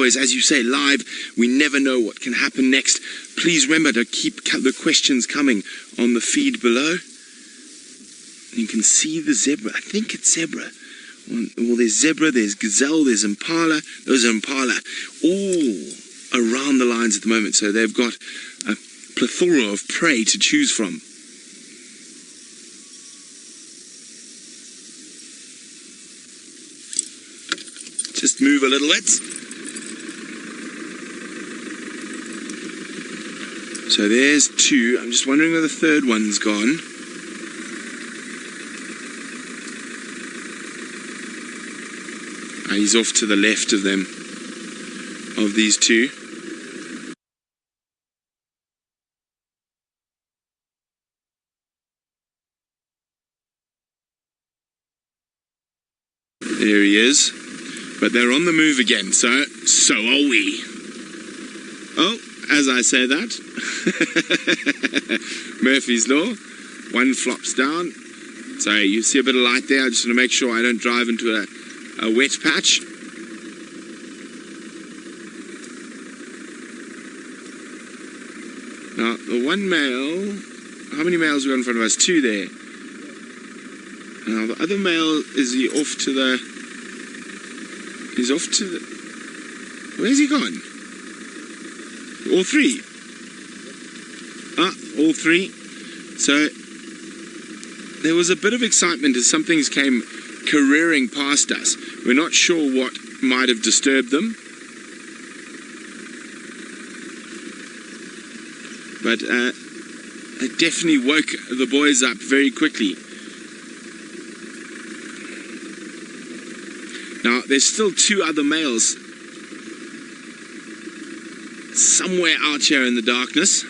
boys, as you say, live. We never know what can happen next. Please remember to keep the questions coming on the feed below. You can see the zebra. I think it's zebra. Well, there's zebra, there's gazelle, there's impala. Those are impala all around the lines at the moment. So they've got a plethora of prey to choose from. Just move a little bit. So there's two. I'm just wondering where the third one's gone. He's off to the left of them, of these two. There he is. But they're on the move again, so are we. Oh, as I say that, Murphy's Law, one flops down. So you see a bit of light there. I just want to make sure I don't drive into a wet patch. Now, the one male, how many males we got in front of us? Two there. Now, the other male, is he off to the... He's off to the... Where's he gone? All three. All three. So, there was a bit of excitement as some things came careering past us. We're not sure what might have disturbed them. But it definitely woke the boys up very quickly. Now, there's still two other males somewhere out here in the darkness.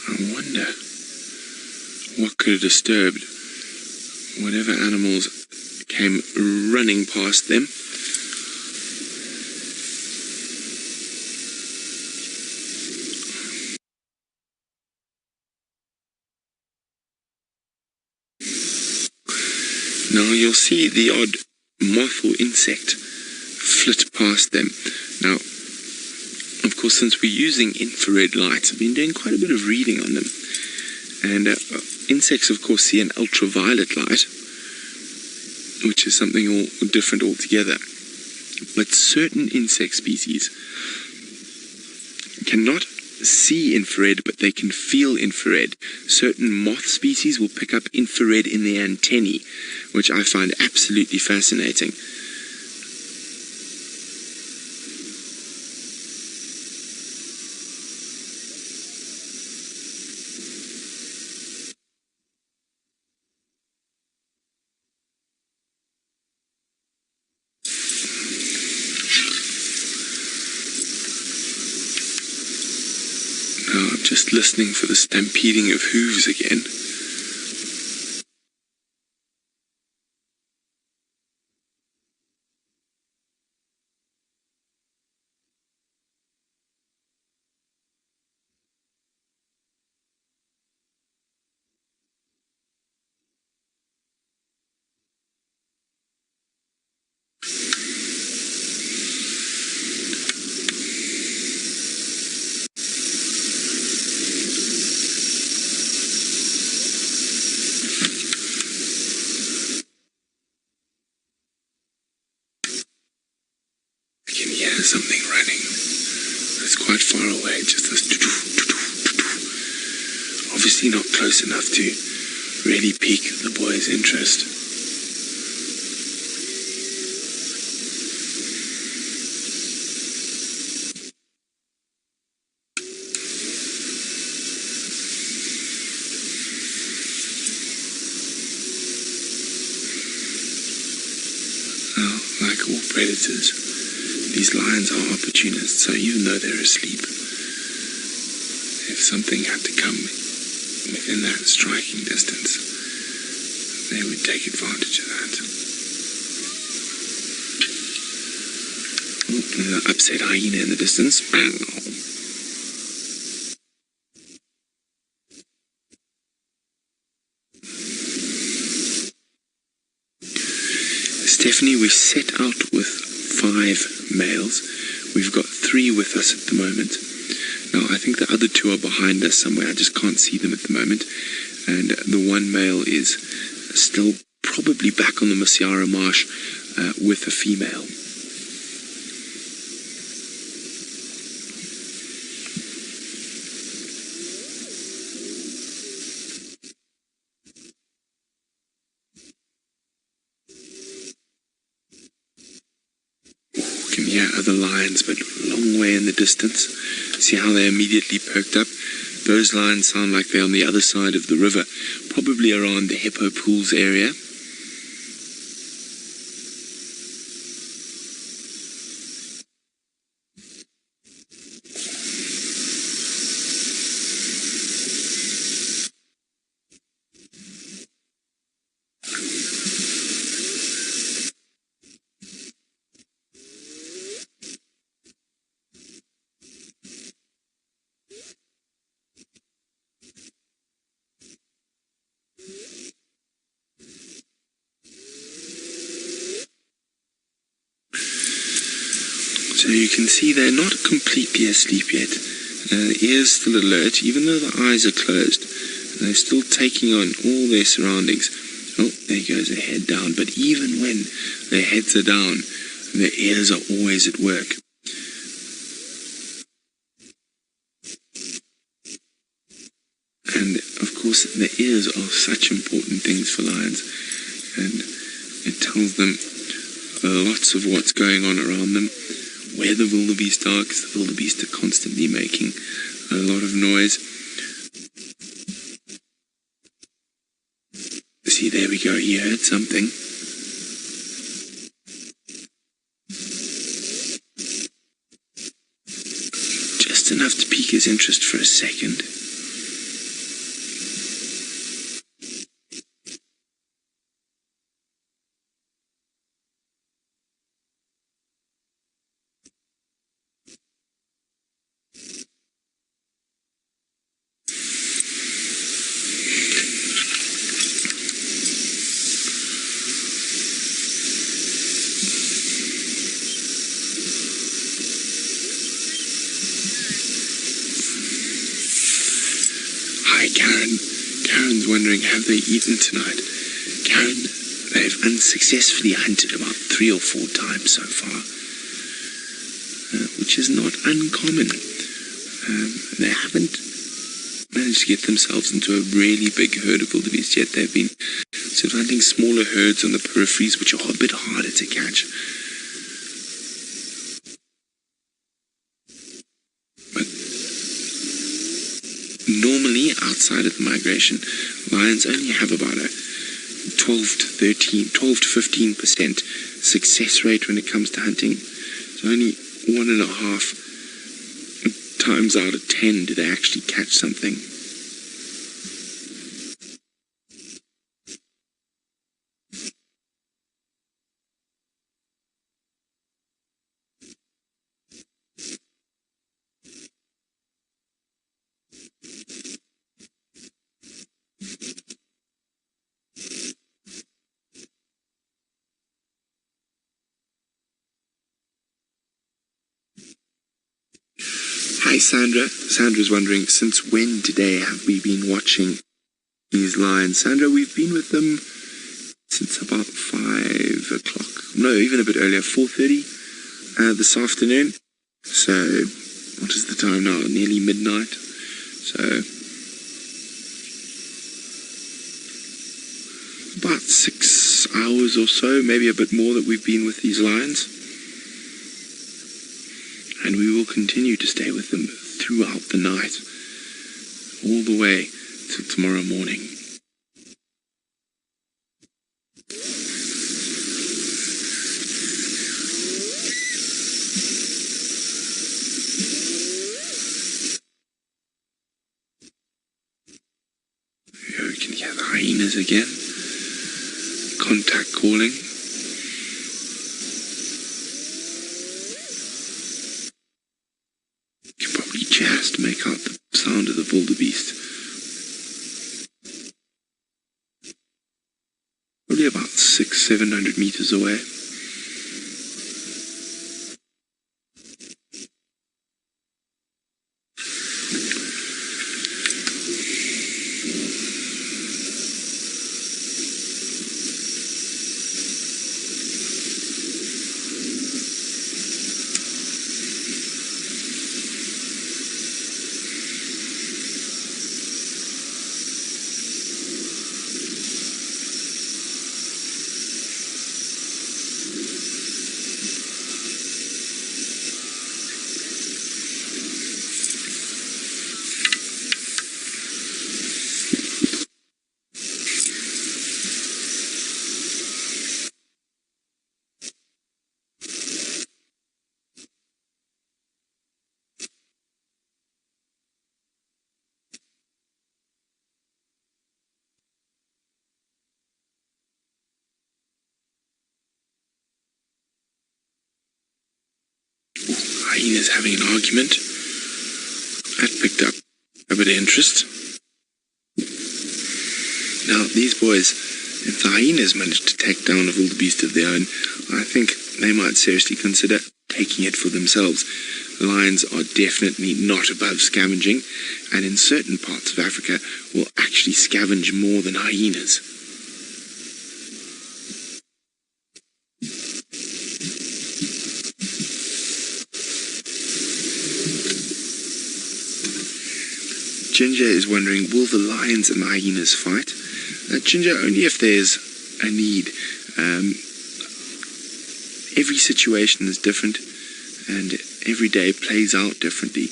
I wonder what could have disturbed whatever animals came running past them. Now you'll see the odd moth or insect flit past them. Now, of course, since we're using infrared lights, I've been doing quite a bit of reading on them. And insects, of course, see an ultraviolet light, which is something all different altogether. But certain insect species cannot see infrared, but they can feel infrared. Certain moth species will pick up infrared in their antennae, which I find absolutely fascinating. Now I'm just listening for the stampeding of hooves again. Something running. It's quite far away, just this obviously not close enough to really pique the boys' interest. Well, like all predators, these lions are opportunists, so even though they're asleep, If something had to come within that striking distance, they would take advantage of that. Oh, an upset hyena in the distance. Stephanie, we set out with 5 males. We've got 3 with us at the moment. Now, I think the other 2 are behind us somewhere. I just can't see them at the moment. And the one male is still probably back on the Masiara Marsh with a female. Can hear other lions, but a long way in the distance. See how they immediately perked up? Those lions sound like they're on the other side of the river, probably around the Hippo Pools area. So you can see they're not completely asleep yet. The ears still alert, even though the eyes are closed. They're still taking on all their surroundings. Oh, there goes their head down. But even when their heads are down, their ears are always at work. And of course, the ears are such important things for lions. And it tells them lots of what's going on around them. Where the wildebeest are, because the wildebeest are constantly making a lot of noise. See, there we go, he heard something. Just enough to pique his interest for a second. Karen's wondering, have they eaten tonight? Karen, they've unsuccessfully hunted about 3 or 4 times so far, which is not uncommon. They haven't managed to get themselves into a really big herd of wildebeest yet. They've been sort of hunting smaller herds on the peripheries, which are a bit harder to catch. Normally, outside of the migration, lions only have about a 12 to 15% success rate when it comes to hunting. So only 1.5 times out of 10 do they actually catch something. Hi Sandra. Sandra's wondering, since when today have we been watching these lions? Sandra, we've been with them since about 5 o'clock. No, even a bit earlier, 4:30 this afternoon. So, what is the time now? Nearly midnight. So, about 6 hours or so, maybe a bit more, that we've been with these lions. And we will continue to stay with them throughout the night, all the way till tomorrow morning. The hyenas again. Contact calling. You can probably just make out the sound of the wildebeest. Probably about 600-700 meters away. Hyenas having an argument. That picked up a bit of interest. Now, these boys, if the hyenas manage to take down a wildebeest of their own, I think they might seriously consider taking it for themselves. Lions are definitely not above scavenging, and in certain parts of Africa will actually scavenge more than hyenas. Ginger is wondering, will the lions and the hyenas fight? Ginger, only if there's a need. Every situation is different, and every day plays out differently.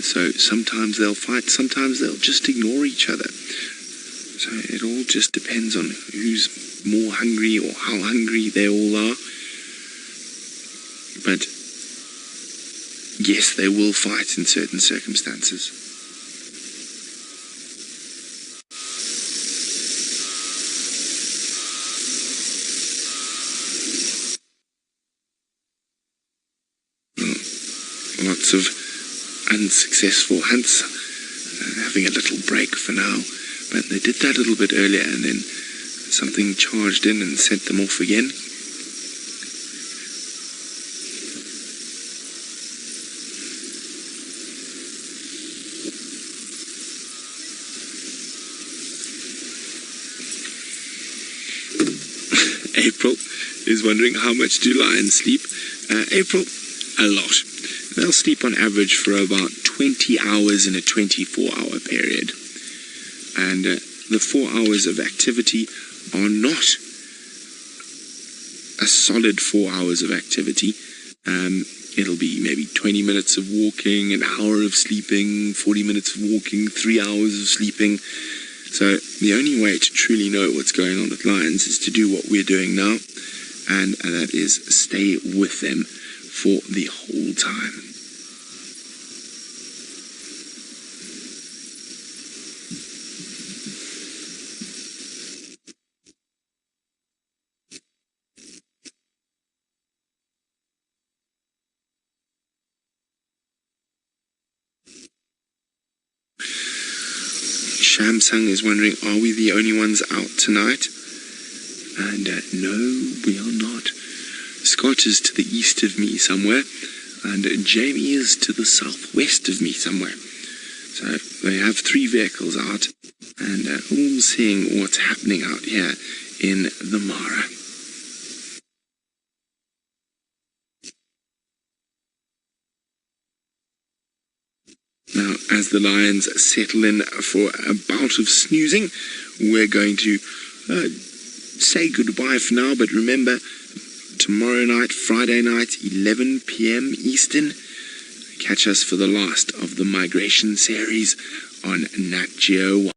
So sometimes they'll fight, sometimes they'll just ignore each other. So it all just depends on who's more hungry or how hungry they all are. But yes, they will fight in certain circumstances. Lots of unsuccessful hunts, having a little break for now, but they did that a little bit earlier and then something charged in and sent them off again. April is wondering, how much do lions sleep? April, a lot. They'll sleep on average for about 20 hours in a 24-hour period. And the 4 hours of activity are not a solid 4 hours of activity. It'll be maybe 20 minutes of walking, an hour of sleeping, 40 minutes of walking, 3 hours of sleeping. So the only way to truly know what's going on with lions is to do what we're doing now, and that is stay with them for the whole time. Shamsung is wondering, are we the only ones out tonight? And no, we are not. Scott is to the east of me somewhere, and Jamie is to the southwest of me somewhere. So they have 3 vehicles out, and all seeing what's happening out here in the Mara. Now, as the lions settle in for a bout of snoozing, we're going to say goodbye for now, but remember, tomorrow night, Friday night, 11 p.m. Eastern, catch us for the last of the migration series on Nat Geo 1.